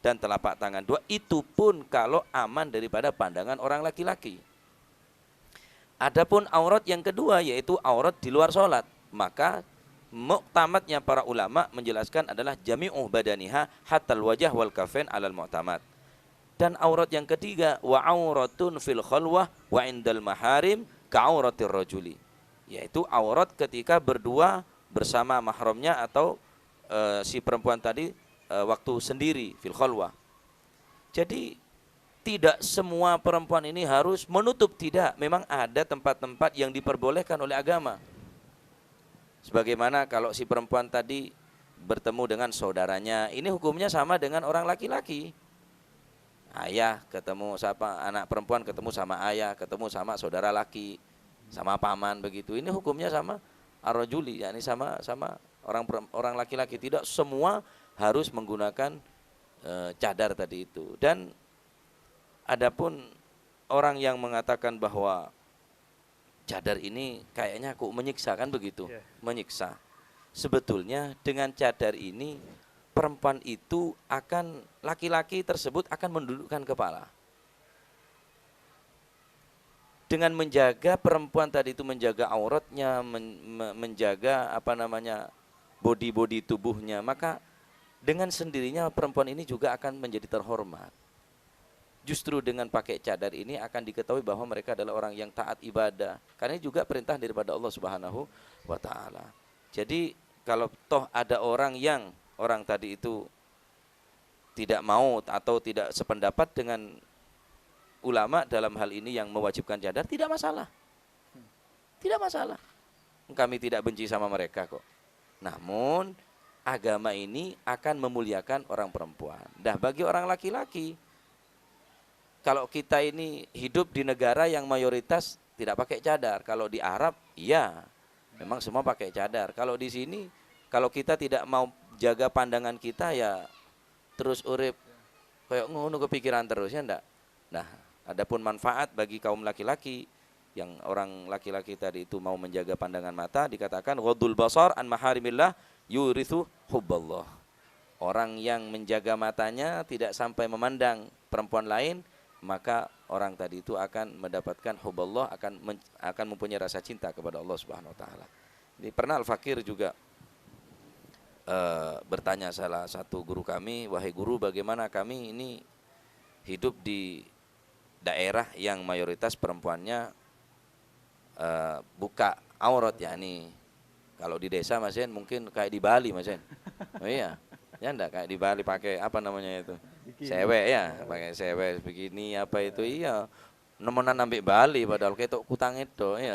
dan telapak tangan dua, itu pun kalau aman daripada pandangan orang laki-laki. Adapun aurat yang kedua yaitu aurat di luar sholat, maka mu'tamadnya para ulama menjelaskan adalah jami'u badaniha hatal wajah wal kafain alal mu'tamad. Dan aurat yang ketiga, wa auratun fil khalwah wa indal maharim ka'auratir rajuli, yaitu aurat ketika berdua bersama mahramnya atau si perempuan tadi waktu sendiri fil khalwah. Jadi tidak semua perempuan ini harus menutup, tidak. Memang ada tempat-tempat yang diperbolehkan oleh agama. Sebagaimana kalau si perempuan tadi bertemu dengan saudaranya, ini hukumnya sama dengan orang laki-laki. Ayah ketemu siapa, anak perempuan ketemu sama ayah, ketemu sama saudara laki, sama paman, begitu. Ini hukumnya sama ar-rajuli, yakni sama orang laki-laki. Tidak semua harus menggunakan cadar tadi itu. Dan adapun orang yang mengatakan bahwa cadar ini kayaknya kok menyiksa, kan begitu, menyiksa. Sebetulnya dengan cadar ini perempuan itu akan, laki-laki tersebut akan mendudukkan kepala. Dengan menjaga perempuan tadi itu, menjaga auratnya, menjaga body tubuhnya, maka dengan sendirinya perempuan ini juga akan menjadi terhormat. Justru dengan pakai cadar ini akan diketahui bahwa mereka adalah orang yang taat ibadah. Karena ini juga perintah daripada Allah Subhanahu wa taala. Jadi kalau toh ada orang tadi itu tidak mau atau tidak sependapat dengan ulama dalam hal ini yang mewajibkan cadar, tidak masalah. Tidak masalah. Kami tidak benci sama mereka kok. Namun agama ini akan memuliakan orang perempuan. Nah, bagi orang laki-laki, kalau kita ini hidup di negara yang mayoritas tidak pakai cadar. Kalau di Arab, iya, memang semua pakai cadar. Kalau di sini, kalau kita tidak mau jaga pandangan kita, ya terus urip kayak ngono kepikiran terus, ya enggak. Nah, adapun manfaat bagi kaum laki-laki, yang orang laki-laki tadi itu mau menjaga pandangan mata, dikatakan ghadul basar an maharimillah yurithu hubballah. Orang yang menjaga matanya tidak sampai memandang perempuan lain, maka orang tadi itu akan mendapatkan hubballah, akan mempunyai rasa cinta kepada Allah Subhanahu wa taala. Ini pernah Al-Fakir juga bertanya salah satu guru kami, wahai guru, bagaimana kami ini hidup di daerah yang mayoritas perempuannya buka aurat, yakni kalau di desa Mas Yen mungkin kayak di Bali Mas Yen. Oh iya, ya enggak, kayak di Bali pakai apa namanya itu, sewek ya, pakai sewek begini apa itu, iya, nemenan ambek Bali padahal ketok kutang itu ya.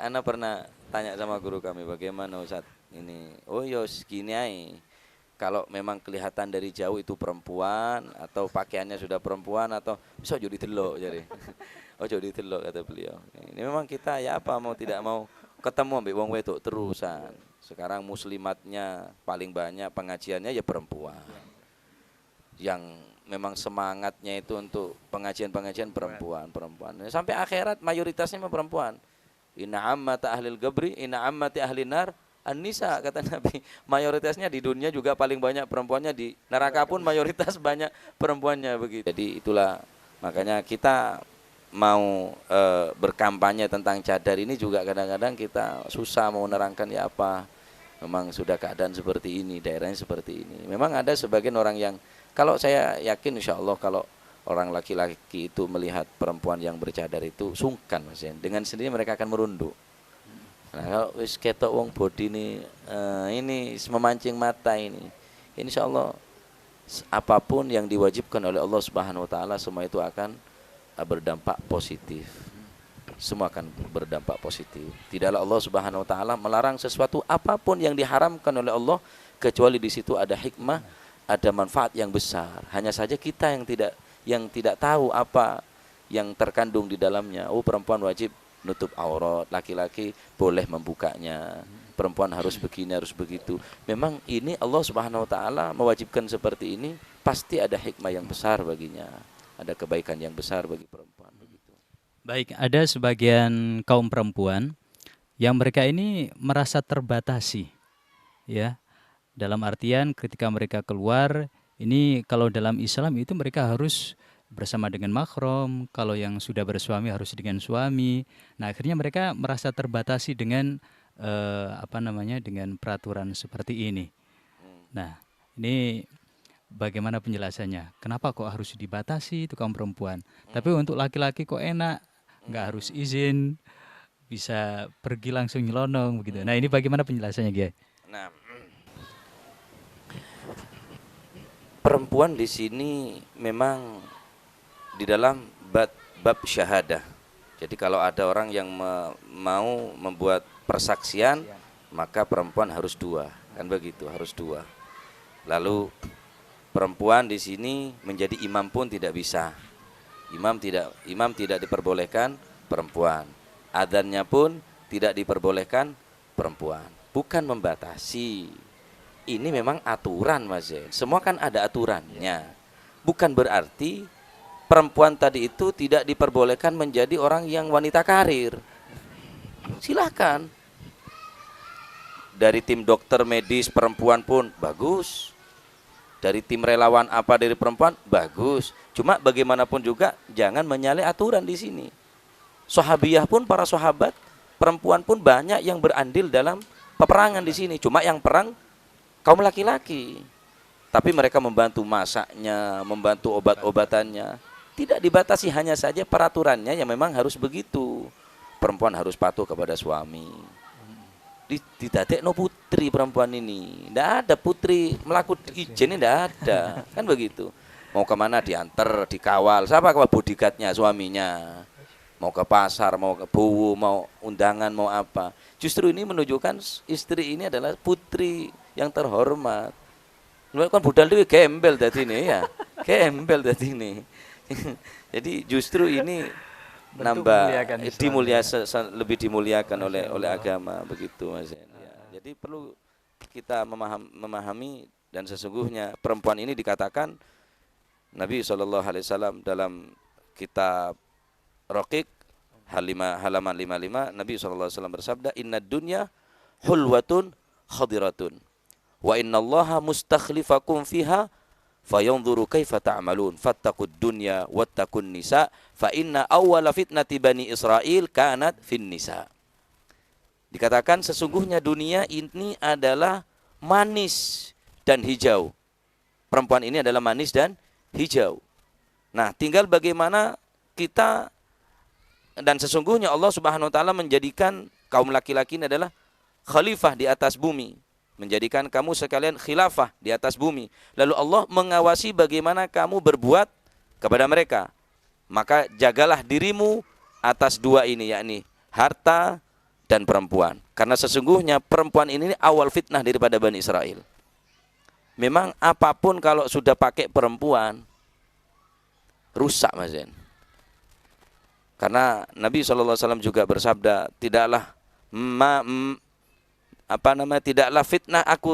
Ana pernah tanya sama guru kami, bagaimana Ustaz ini? Oh iya segini aja. Kalau memang kelihatan dari jauh itu perempuan atau pakaiannya sudah perempuan atau bisa jadi delok jadi. Oh jadi delok kata beliau. Ini memang kita ya apa mau tidak mau ketemu ambek wong wedok terusan. Sekarang muslimatnya paling banyak, pengajiannya ya perempuan. Yang memang semangatnya itu untuk pengajian-pengajian perempuan. Sampai akhirat mayoritasnya memang perempuan. Inna ammata ahlil gabri, inna ammati ahlin nar an-nisa, kata Nabi. Mayoritasnya di dunia juga paling banyak perempuannya, di neraka pun mayoritas banyak perempuannya, begitu. Jadi itulah makanya kita mau berkampanye tentang cadar ini juga kadang-kadang kita susah mau menerangkan ya apa. Memang sudah keadaan seperti ini, daerahnya seperti ini. Memang ada sebagian orang yang, kalau saya yakin insya Allah kalau orang laki-laki itu melihat perempuan yang bercadar itu sungkan Mas Yen. Dengan sendiri mereka akan merunduk. Nah, kalau wis ketok wong body ini memancing mata ini, insya Allah apapun yang diwajibkan oleh Allah Subhanahu wa taala semua itu akan berdampak positif. Semua akan berdampak positif. Tidaklah Allah Subhanahu wa taala melarang sesuatu apapun yang diharamkan oleh Allah kecuali di situ ada hikmah, ada manfaat yang besar. Hanya saja kita yang tidak tahu apa yang terkandung di dalamnya. Oh, perempuan wajib nutup aurat, laki-laki boleh membukanya. Perempuan harus begini, harus begitu. Memang ini Allah Subhanahu wa taala mewajibkan seperti ini, pasti ada hikmah yang besar baginya. Ada kebaikan yang besar bagi perempuan begitu. Baik, ada sebagian kaum perempuan yang mereka ini merasa terbatasi, ya. Dalam artian ketika mereka keluar, ini kalau dalam Islam itu mereka harus bersama dengan mahram, kalau yang sudah bersuami harus dengan suami. Nah, akhirnya mereka merasa terbatasi dengan dengan peraturan seperti ini. Nah, ini bagaimana penjelasannya? Kenapa kok harus dibatasi itu kaum perempuan? Tapi untuk laki-laki kok enak, nggak harus izin, bisa pergi langsung nyelonong begitu. Nah, ini bagaimana penjelasannya, Kiai? Nah, perempuan di sini memang di dalam bab syahadah. Jadi kalau ada orang yang mau membuat persaksian, maka perempuan harus dua, kan begitu, harus dua. Lalu perempuan di sini menjadi imam pun tidak bisa. Imam tidak diperbolehkan perempuan. Adzannya pun tidak diperbolehkan perempuan. Bukan membatasi. Ini memang aturan, Mas Zain. Semua kan ada aturannya. Bukan berarti perempuan tadi itu tidak diperbolehkan menjadi orang yang wanita karir. Silahkan. Dari tim dokter medis perempuan pun bagus. Dari tim relawan apa dari perempuan bagus. Cuma bagaimanapun juga jangan menyalahi aturan di sini. Sahabiyah pun, para sahabat perempuan pun banyak yang berandil dalam peperangan di sini. Cuma yang perang kaum laki-laki. Tapi mereka membantu masaknya, membantu obat-obatannya. Tidak dibatasi, hanya saja peraturannya yang memang harus begitu. Perempuan harus patuh kepada suami. Didadekno putri perempuan ini. Tidak ada putri melakukan izin, tidak ada. Kan begitu. Mau kemana diantar, dikawal. Siapa kawal? Bodyguardnya, suaminya. Mau ke pasar, mau ke buwu, mau undangan, mau apa. Justru ini menunjukkan istri ini adalah putri yang terhormat. Kan budal itu gembel tadi ini ya. Gembel tadi ini. Jadi justru ini nambah lebih dimuliakan oleh agama begitu, Mas. Ya. Jadi perlu kita memahami dan sesungguhnya perempuan ini dikatakan Nabi SAW dalam kitab Raqiq halaman 55 Nabi SAW bersabda, "Inna dunya hulwatun khadiratun wa innallaha mustakhlifakum fiha fayanzuru kaifa ta'malun fattaqud dunya wattaqun nisa fa inna awwala fitnati bani Israil kanat fin nisa." Dikatakan sesungguhnya dunia ini adalah manis dan hijau. Perempuan ini adalah manis dan hijau. Nah, tinggal bagaimana kita, dan sesungguhnya Allah Subhanahu wa taala menjadikan kaum laki-laki ini adalah khalifah di atas bumi. Menjadikan kamu sekalian khilafah di atas bumi. Lalu Allah mengawasi bagaimana kamu berbuat kepada mereka. Maka jagalah dirimu atas dua ini, yakni harta dan perempuan. Karena sesungguhnya perempuan ini awal fitnah daripada Bani Israel. Memang apapun kalau sudah pakai perempuan, rusak, Mas Zain. Karena Nabi SAW juga bersabda, tidaklah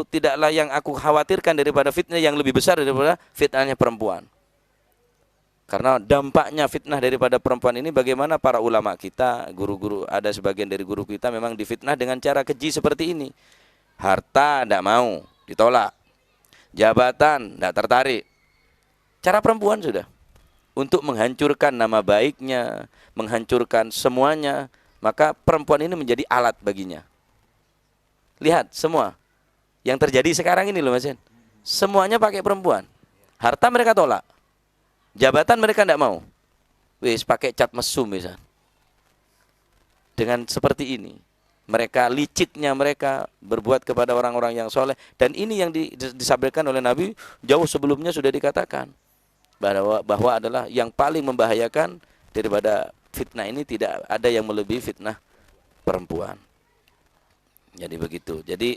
tidaklah yang aku khawatirkan daripada fitnah yang lebih besar daripada fitnahnya perempuan. Karena dampaknya fitnah daripada perempuan ini bagaimana para ulama kita, guru-guru, ada sebagian dari guru kita memang difitnah dengan cara keji seperti ini. Harta tidak mau, ditolak. Jabatan tidak tertarik. Cara perempuan sudah. Untuk menghancurkan nama baiknya, menghancurkan semuanya, maka perempuan ini menjadi alat baginya. Lihat semua yang terjadi sekarang ini loh, Mas. Semuanya pakai perempuan. Harta mereka tolak. Jabatan mereka tidak mau. Wis pakai cat mesum misal. Dengan seperti ini, mereka, liciknya mereka berbuat kepada orang-orang yang soleh. Dan ini yang disampaikan oleh Nabi jauh sebelumnya sudah dikatakan bahwa adalah yang paling membahayakan daripada fitnah ini, tidak ada yang melebihi fitnah perempuan. Jadi begitu. Jadi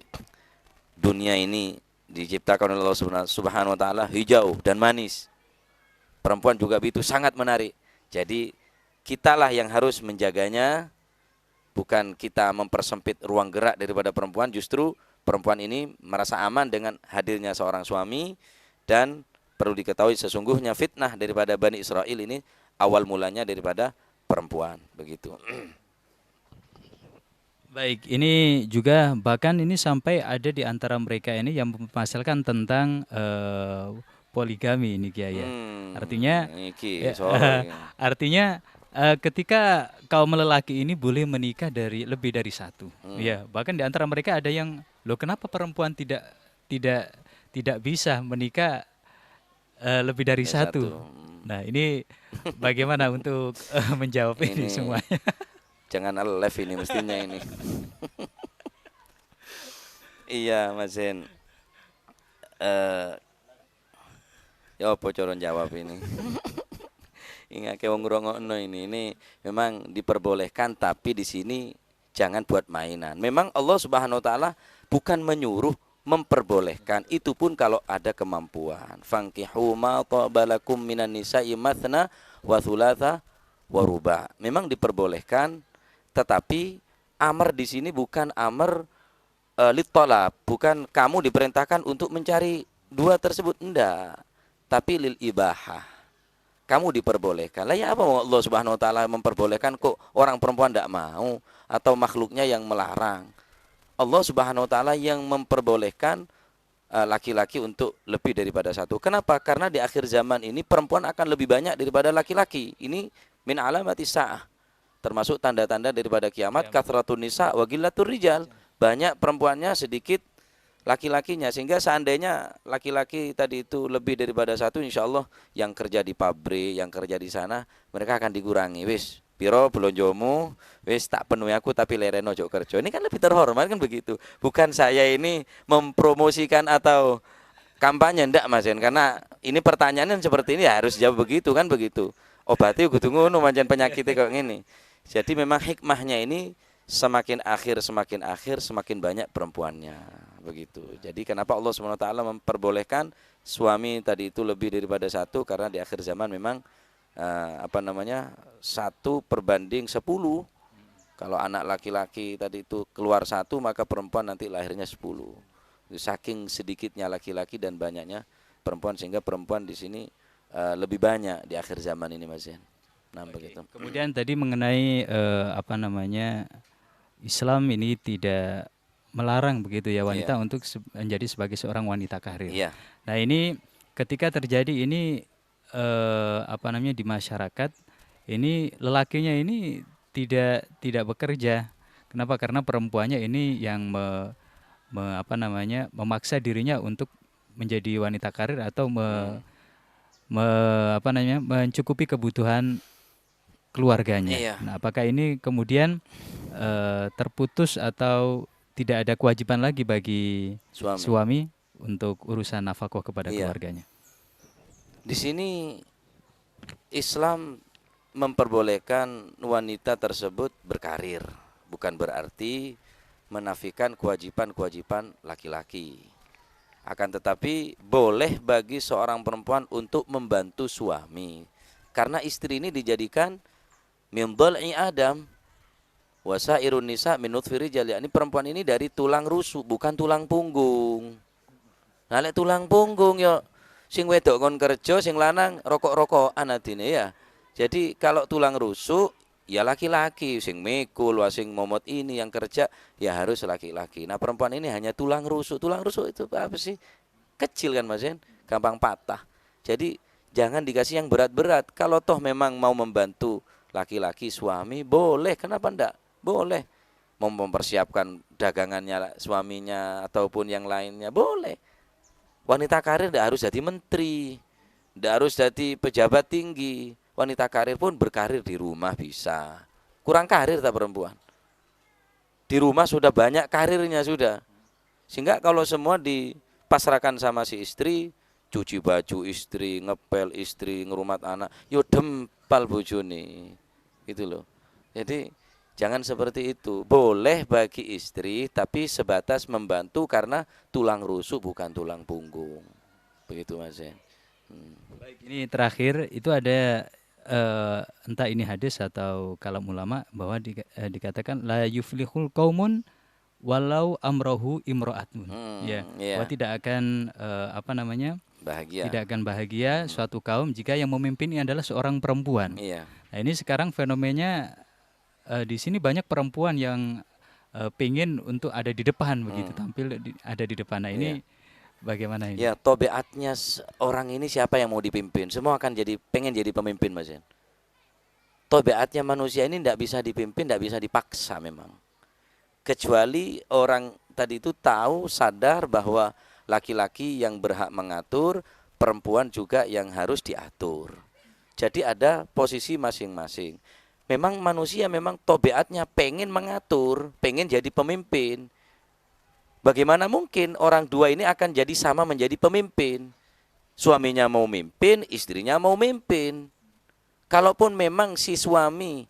dunia ini diciptakan oleh Allah Subhanahu wa taala hijau dan manis. Perempuan juga begitu, sangat menarik. Jadi kitalah yang harus menjaganya, bukan kita mempersempit ruang gerak daripada perempuan. Justru perempuan ini merasa aman dengan hadirnya seorang suami. Dan perlu diketahui sesungguhnya fitnah daripada Bani Israel ini awal mulanya daripada perempuan. Begitu. Baik, ini juga bahkan ini sampai ada di antara mereka ini yang memasalkan tentang poligami ini Kiai ya. Artinya Iki, ya, sorry. artinya ketika kaum lelaki ini boleh menikah dari lebih dari satu. Ya, bahkan di antara mereka ada yang, loh kenapa perempuan tidak tidak bisa menikah lebih dari satu. Nah, ini bagaimana untuk menjawab ini semuanya? Jangan live ini mestinya ini. Iya, Mas Zen. Ya apa cara jawab ini? Ingat ke wong ngrungokno ini. Ini memang diperbolehkan, tapi di sini jangan buat mainan. Memang Allah Subhanahu wa taala bukan menyuruh, memperbolehkan. Itu pun kalau ada kemampuan. Fankihu ma qabalakum minan nisa'i mathna wa thulatha wa ruba'. Memang diperbolehkan, tetapi amar di sini bukan amar litolab, bukan kamu diperintahkan untuk mencari dua tersebut, enggak, tapi lil ibahah, kamu diperbolehkan. Lah ya apa Allah Subhanahu wa taala memperbolehkan kok orang perempuan enggak mau, atau makhluknya yang melarang? Allah Subhanahu wa taala yang memperbolehkan laki-laki untuk lebih daripada satu. Kenapa? Karena di akhir zaman ini perempuan akan lebih banyak daripada laki-laki. Ini min alamati sa'ah, termasuk tanda-tanda daripada kiamat. Kathratun nisa wa qillatur rijal. Banyak perempuannya, sedikit laki-lakinya. Sehingga seandainya laki-laki tadi itu lebih daripada satu, insya Allah yang kerja di pabrik, yang kerja di sana, mereka akan dikurangi. Wis, piro belonjomu, wis tak penuhi aku tapi lereno ojo kerja. Ini kan lebih terhormat kan begitu. Bukan saya ini mempromosikan atau kampanye, ndak Mas Yen. Karena ini pertanyaan seperti ini ya harus jawab begitu kan begitu. Obati kudu ngono manjan penyakitnya kok ngene. Jadi memang hikmahnya ini semakin akhir semakin banyak perempuannya, begitu. Jadi kenapa Allah SWT memperbolehkan suami tadi itu lebih daripada satu? Karena di akhir zaman memang 1/10. Kalau anak laki-laki tadi itu keluar 1, maka perempuan nanti lahirnya 10. Saking sedikitnya laki-laki dan banyaknya perempuan, sehingga perempuan di sini lebih banyak di akhir zaman ini, Mas Yen. Nah, begitu. Kemudian tadi mengenai Islam ini tidak melarang begitu ya wanita untuk menjadi sebagai seorang wanita karir. Nah, ini ketika terjadi ini di masyarakat ini, lelakinya ini tidak bekerja. Kenapa? Karena perempuannya ini yang memaksa dirinya untuk menjadi wanita karir atau mencukupi kebutuhan keluarganya. Nah, apakah ini kemudian terputus atau tidak ada kewajiban lagi bagi suami untuk urusan nafkah kepada keluarganya? Di sini Islam memperbolehkan wanita tersebut berkarir, bukan berarti menafikan kewajiban-kewajiban laki-laki. Akan tetapi boleh bagi seorang perempuan untuk membantu suami, karena istri ini dijadikan min dhal'i Adam wa sairun nisa min nutfi rijal. Ini perempuan ini dari tulang rusuk, bukan tulang punggung. Nah, lek tulang punggung yo sing wedok kon kerja, sing lanang rokok-rokokan adine ya. Jadi kalau tulang rusuk ya laki-laki, sing mikul, sing momot ini yang kerja ya harus laki-laki. Nah, perempuan ini hanya tulang rusuk. Tulang rusuk itu apa sih? Kecil kan, Mas Yen? Gampang patah. Jadi jangan dikasih yang berat-berat. Kalau toh memang mau membantu laki-laki suami, boleh. Kenapa enggak? Boleh. Mau mempersiapkan dagangannya suaminya ataupun yang lainnya, boleh. Wanita karir enggak harus jadi menteri, enggak harus jadi pejabat tinggi. Wanita karir pun berkarir di rumah bisa. Kurang karir tak perempuan? Di rumah sudah banyak karirnya sudah. Sehingga kalau semua dipasrahkan sama si istri, cuci baju istri, ngepel istri, ngerumat anak, yo dempal bojone. Gitu loh. Jadi jangan seperti itu. Boleh bagi istri tapi sebatas membantu karena tulang rusuk bukan tulang punggung. Begitu Mas ya. Baik, ini terakhir itu ada entah ini hadis atau kalam ulama bahwa dikatakan la yuflihul qaumun walau amrohu imro'atun. Ya, bahwa Iya, tidak akan apa namanya? bahagia. Tidak akan bahagia suatu kaum jika yang memimpin ini adalah seorang perempuan. Iya. Nah, ini sekarang fenomenanya di sini banyak perempuan yang pengen untuk ada di depan begitu, tampil ada di depan. Nah, Iya. ini bagaimana ini? Ya, tobeatnya orang ini siapa yang mau dipimpin? Semua akan pengen jadi pemimpin, Mas. Tobeatnya manusia ini tidak bisa dipimpin, tidak bisa dipaksa memang. Kecuali orang tadi itu tahu, sadar bahwa laki-laki yang berhak mengatur, perempuan juga yang harus diatur. Jadi ada posisi masing-masing. Memang manusia memang tobeatnya pengen mengatur, pengen jadi pemimpin. Bagaimana mungkin orang dua ini akan jadi sama menjadi pemimpin? Suaminya mau mimpin, istrinya mau mimpin. Kalaupun memang si suami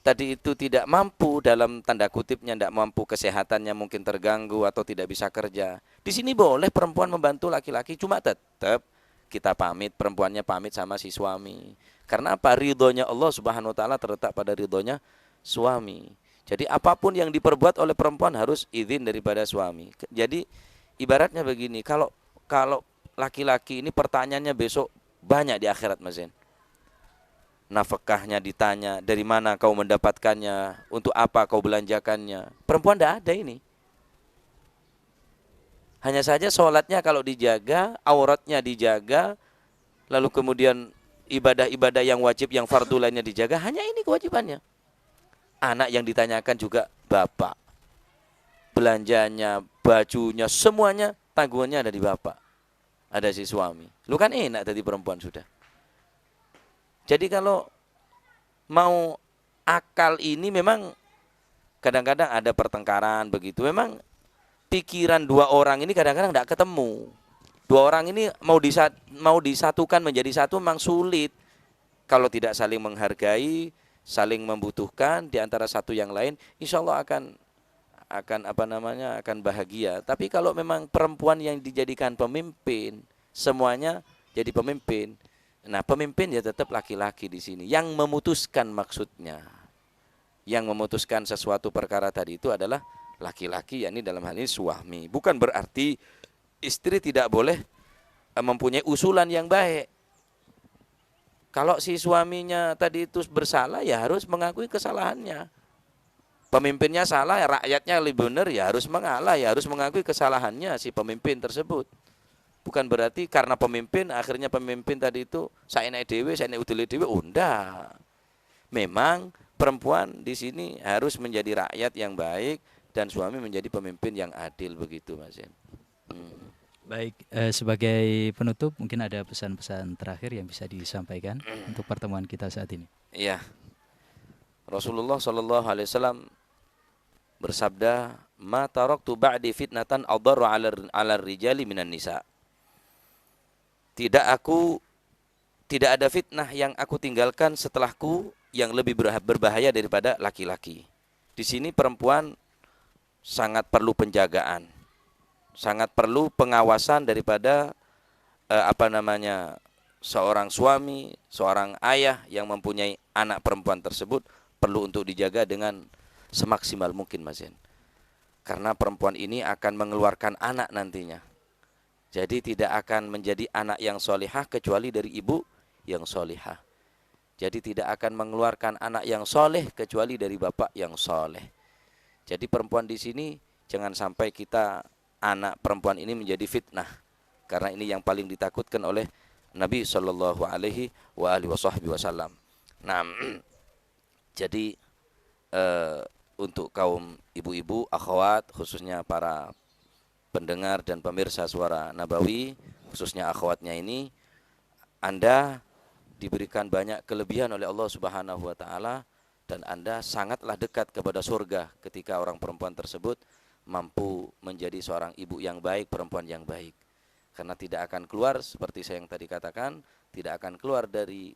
tadi itu tidak mampu, dalam tanda kutipnya tidak mampu, kesehatannya mungkin terganggu atau tidak bisa kerja, di sini boleh perempuan membantu laki-laki, cuma tetap kita pamit, perempuannya pamit sama si suami. Karena apa? Ridhonya Allah Subhanahu wa taala terletak pada ridhonya suami. Jadi apapun yang diperbuat oleh perempuan harus izin daripada suami. Jadi ibaratnya begini, kalau kalau laki-laki ini pertanyaannya besok banyak di akhirat, Mas Zain. Nafkahnya ditanya, dari mana kau mendapatkannya, untuk apa kau belanjakannya. Perempuan tidak ada ini. Hanya saja sholatnya kalau dijaga, auratnya dijaga, lalu kemudian ibadah-ibadah yang wajib, yang fardu lainnya dijaga, hanya ini kewajibannya. Anak yang ditanyakan juga bapak. Belanjanya, bajunya, semuanya tanggungannya ada di bapak. Ada si suami. Lu kan enak tadi perempuan sudah. Jadi kalau mau akal ini memang kadang-kadang ada pertengkaran begitu. Memang pikiran dua orang ini kadang-kadang tidak ketemu. Dua orang ini mau disatukan menjadi satu memang sulit. Kalau tidak saling menghargai, saling membutuhkan di antara satu yang lain, insya Allah akan bahagia. Tapi kalau memang perempuan yang dijadikan pemimpin, semuanya jadi pemimpin. Nah, pemimpin ya tetap laki-laki di sini yang memutuskan, maksudnya. Yang memutuskan sesuatu perkara tadi itu adalah laki-laki, yakni dalam hal ini suami. Bukan berarti istri tidak boleh mempunyai usulan yang baik. Kalau si suaminya tadi itu bersalah, ya harus mengakui kesalahannya. Pemimpinnya salah, ya rakyatnya lebih benar, ya harus mengalah, ya harus mengakui kesalahannya si pemimpin tersebut. Bukan berarti karena pemimpin, akhirnya pemimpin tadi itu saya naik dewe, saya naik udele dewe, enggak. Memang perempuan di sini harus menjadi rakyat yang baik dan suami menjadi pemimpin yang adil, begitu Mas. Baik, sebagai penutup mungkin ada pesan-pesan terakhir yang bisa disampaikan untuk pertemuan kita saat ini. Iya. Rasulullah Shallallahu Alaihi Wasallam bersabda, "Ma taraktu ba'di fitnatan adharru 'ala rijali minan nisa." Tidak ada fitnah yang aku tinggalkan setelahku yang lebih berbahaya daripada laki-laki. Di sini perempuan sangat perlu penjagaan, sangat perlu pengawasan daripada seorang suami, seorang ayah yang mempunyai anak perempuan tersebut perlu untuk dijaga dengan semaksimal mungkin, Mas Yen. Karena perempuan ini akan mengeluarkan anak nantinya. Jadi tidak akan menjadi anak yang solihah kecuali dari ibu yang solihah. Jadi tidak akan mengeluarkan anak yang soleh kecuali dari bapak yang soleh. Jadi perempuan di sini jangan sampai kita anak perempuan ini menjadi fitnah. Karena ini yang paling ditakutkan oleh Nabi Shallallahu Alaihi Wasallam. Nah, jadi untuk kaum ibu-ibu, akhwat, khususnya para pendengar dan pemirsa Suara Nabawi, khususnya akhwatnya ini, Anda diberikan banyak kelebihan oleh Allah Subhanahu wa taala dan Anda sangatlah dekat kepada surga ketika orang perempuan tersebut mampu menjadi seorang ibu yang baik, perempuan yang baik. Karena tidak akan keluar, seperti saya yang tadi katakan, tidak akan keluar dari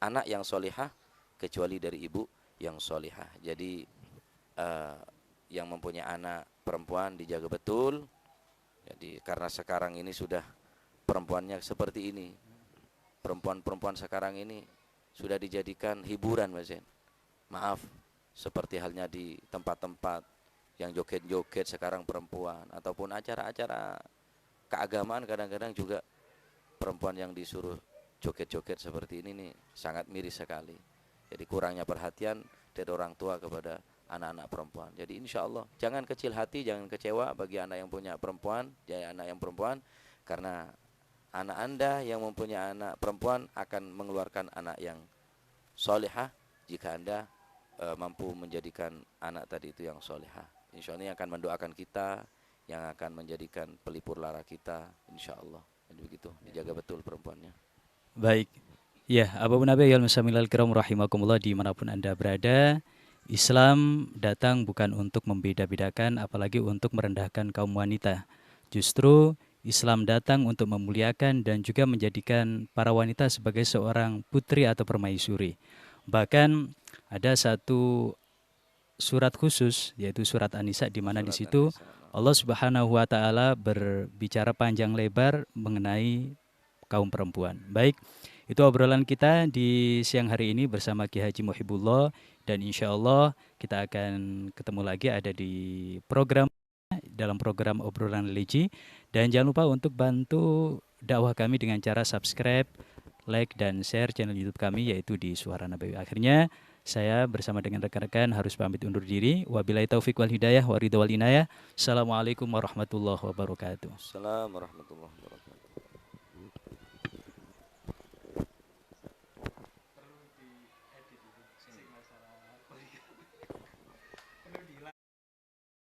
anak yang solihah kecuali dari ibu yang solihah. Jadi yang mempunyai anak perempuan dijaga betul. Jadi karena sekarang ini sudah perempuannya seperti ini, perempuan-perempuan sekarang ini sudah dijadikan hiburan, Mas Zain. Maaf, seperti halnya di tempat-tempat yang joget-joget sekarang perempuan, ataupun acara-acara keagamaan kadang-kadang juga perempuan yang disuruh joget-joget seperti ini nih sangat miris sekali. Jadi kurangnya perhatian dari orang tua kepada anak-anak perempuan. Jadi insya Allah jangan kecil hati, jangan kecewa bagi anak yang punya perempuan, jadi anak yang perempuan, karena anak Anda yang mempunyai anak perempuan akan mengeluarkan anak yang solehah jika Anda mampu menjadikan anak tadi itu yang solehah. Insya Allah yang akan mendoakan kita, yang akan menjadikan pelipur lara kita, insya Allah. Jadi begitu, dijaga betul perempuannya. Baik. Ya, Abang Nabi al Musamilal Kiram rahimakumullah dimanapun Anda berada, Islam datang bukan untuk membeda-bedakan, apalagi untuk merendahkan kaum wanita. Justru Islam datang untuk memuliakan dan juga menjadikan para wanita sebagai seorang putri atau permaisuri. Bahkan ada satu surat khusus, yaitu surat An-Nisa, di mana di situ Allah Subhanahu wa taala berbicara panjang lebar mengenai kaum perempuan. Baik, itu obrolan kita di siang hari ini bersama Ki Haji Muhibullah, dan insya Allah kita akan ketemu lagi ada di dalam program obrolan religi. Dan jangan lupa untuk bantu dakwah kami dengan cara subscribe, like, dan share channel YouTube kami, yaitu di Suara Nabawi. Akhirnya saya bersama dengan rekan-rekan harus pamit undur diri. Wabillahi taufik wal hidayah wa ridha wal inayah. Assalamualaikum warahmatullahi wabarakatuh. Assalamualaikum warahmatullahi wabarakatuh.